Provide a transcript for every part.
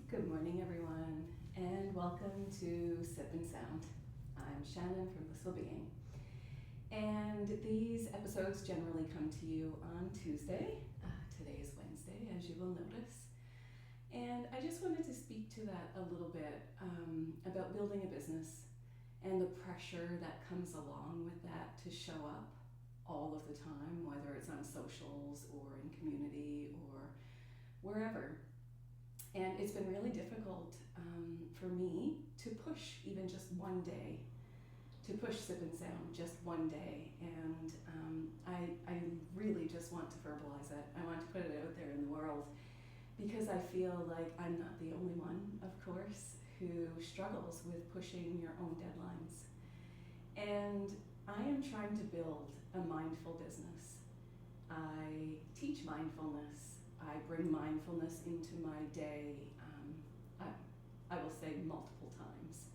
Good morning, everyone, and welcome to Sip and Sound. I'm Shannon from Blissful Being, and these episodes generally come to you on Tuesday. Today is Wednesday, as you will notice, and I just wanted to speak to that a little bit about building a business and the pressure that comes along with that to show up all of the time, whether it's on socials or in community or wherever. And it's been really difficult for me to push even just one day, to push Sip and Sound just one day. And I really just want to verbalize it. I want to put it out there in the world because I feel like I'm not the only one, of course, who struggles with pushing your own deadlines. And I am trying to build a mindful business. I teach mindfulness. I bring mindfulness into my day, I will say multiple times.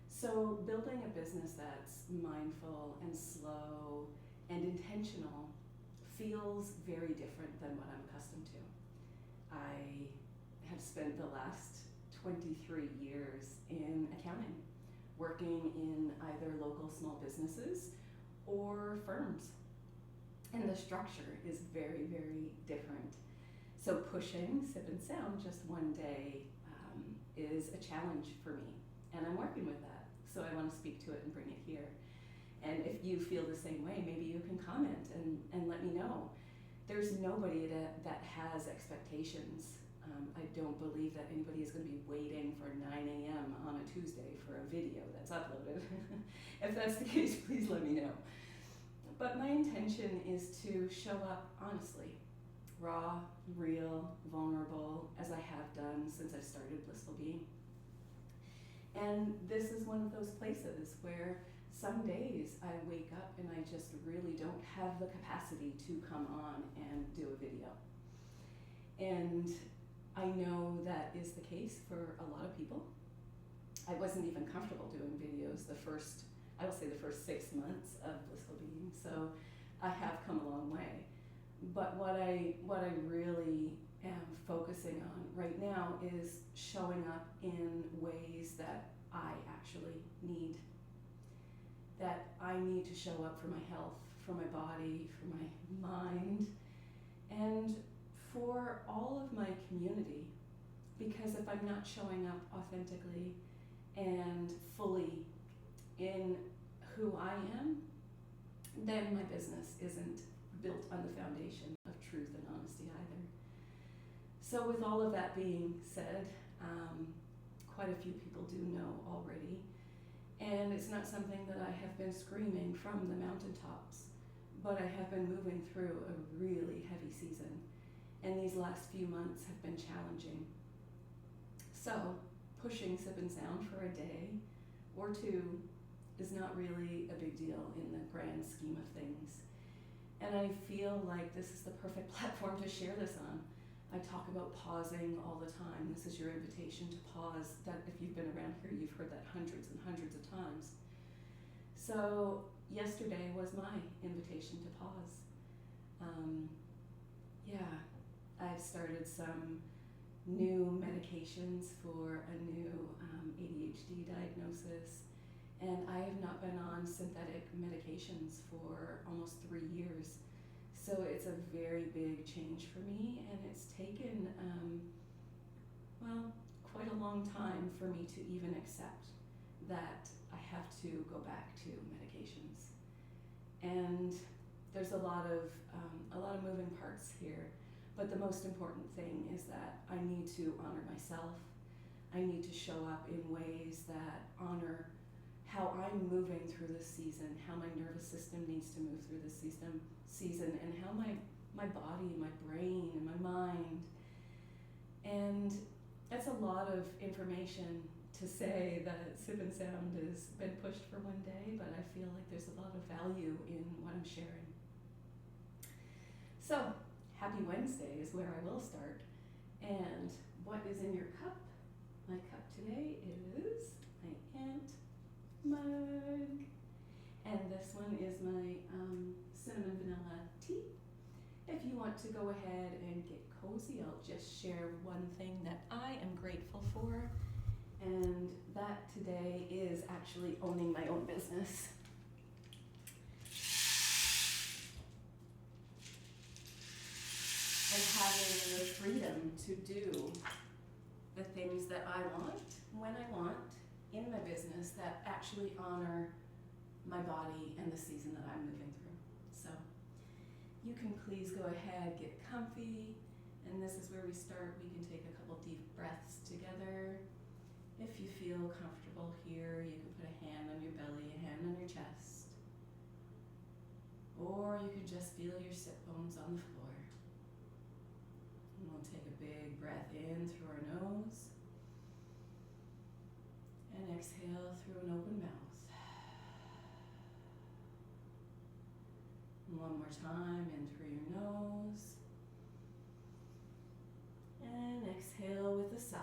So building a business that's mindful and slow and intentional feels very different than what I'm accustomed to. I have spent the last 23 years in accounting, working in either local small businesses or firms. And the structure is very, very different. So pushing Sip and Sound just one day is a challenge for me, and I'm working with that. So I want to speak to it and bring it here. And if you feel the same way, maybe you can comment and let me know. There's nobody that has expectations. I don't believe that anybody is going to be waiting for 9 a.m. on a Tuesday for a video that's uploaded. If that's the case, please let me know. But my intention is to show up honestly, raw, real, vulnerable, as I have done since I started Blissful Being. And this is one of those places where some days I wake up and I just really don't have the capacity to come on and do a video. And I know that is the case for a lot of people. I wasn't even comfortable doing videos the first 6 months of Blissful Being, so I have come a long way. But what I really am focusing on right now is showing up in ways that I actually need. That I need to show up for my health, for my body, for my mind, and for all of my community. Because if I'm not showing up authentically and fully in who I am, then my business isn't built on the foundation of truth and honesty either. So with all of that being said, quite a few people do know already, and it's not something that I have been screaming from the mountaintops, but I have been moving through a really heavy season, and these last few months have been challenging. So pushing Sip and Sound for a day or two is not really a big deal in the grand scheme of things. And I feel like this is the perfect platform to share this on. I talk about pausing all the time. This is your invitation to pause. That if you've been around here, you've heard that hundreds and hundreds of times. So yesterday was my invitation to pause. I've started some new medications for a new ADHD diagnosis. And I have not been on synthetic medications for almost 3 years. So it's a very big change for me, and it's taken, quite a long time for me to even accept that I have to go back to medications. And there's a lot of moving parts here, but the most important thing is that I need to honor myself. I need to show up in ways that honor how I'm moving through this season, how my nervous system needs to move through this season, and how my body, my brain, and my mind. And that's a lot of information to say that Sip and Sound has been pushed for one day, but I feel like there's a lot of value in what I'm sharing. So, happy Wednesday is where I will start. And what is in your cup? My cup today is my ant mug. And this one is my cinnamon vanilla tea. If you want to go ahead and get cozy, I'll just share one thing that I am grateful grateful for. And that today is actually owning my own business. And having the freedom to do the things that I want, when I want, in my business that actually honor my body and the season that I'm moving through. So you can please go ahead, get comfy, and this is where we start. We can take a couple deep breaths together. If you feel comfortable here, you can put a hand on your belly, a hand on your chest, or you can just feel your sit bones on the floor. And we'll take a big breath in through our nose and exhale through an open mouth. And one more time, in through your nose and exhale with a sigh.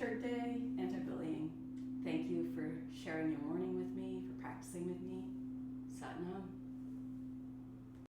Shirt Day, anti-bullying. Thank you for sharing your morning with me, for practicing with me.